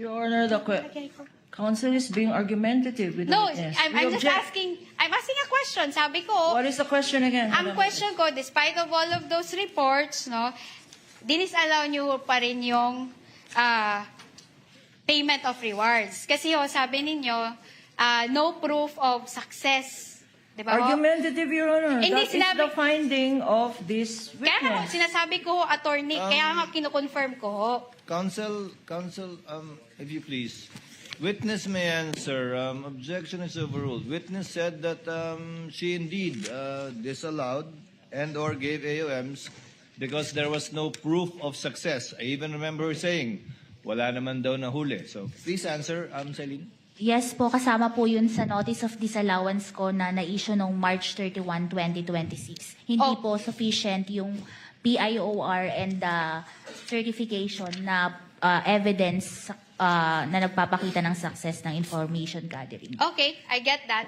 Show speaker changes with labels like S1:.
S1: Your Honor, the counsel is being argumentative with the
S2: No,
S1: witness.
S2: I'm
S1: We
S2: just
S1: object.
S2: I'm asking a question. Sabi ko,
S1: What is the question again?
S2: ang question ko, despite of all of those reports, no, dinisallow nyo pa rin yung payment of rewards. Kasi sabi ninyo, no proof of success. Di ba?
S1: Argumentative, Your Honor.
S2: Hindi,
S1: That is the finding of this
S2: Kaya nga,
S1: witness.
S2: sinasabi ko, attorney, kaya nga kinukonfirm ko.
S3: Counsel, if you please. Witness may answer. Objection is overruled. Witness said that she indeed disallowed and or gave AOMs because there was no proof of success. I even remember her saying, wala naman daw nahuli. So please answer, Celine.
S4: Yes po, kasama po yun sa notice of disallowance ko na na-issue noong March 31, 2026. Hindi po sufficient yung PIOR and the certification na evidence na nagpapakita ng success ng information gathering.
S2: Okay, I get that.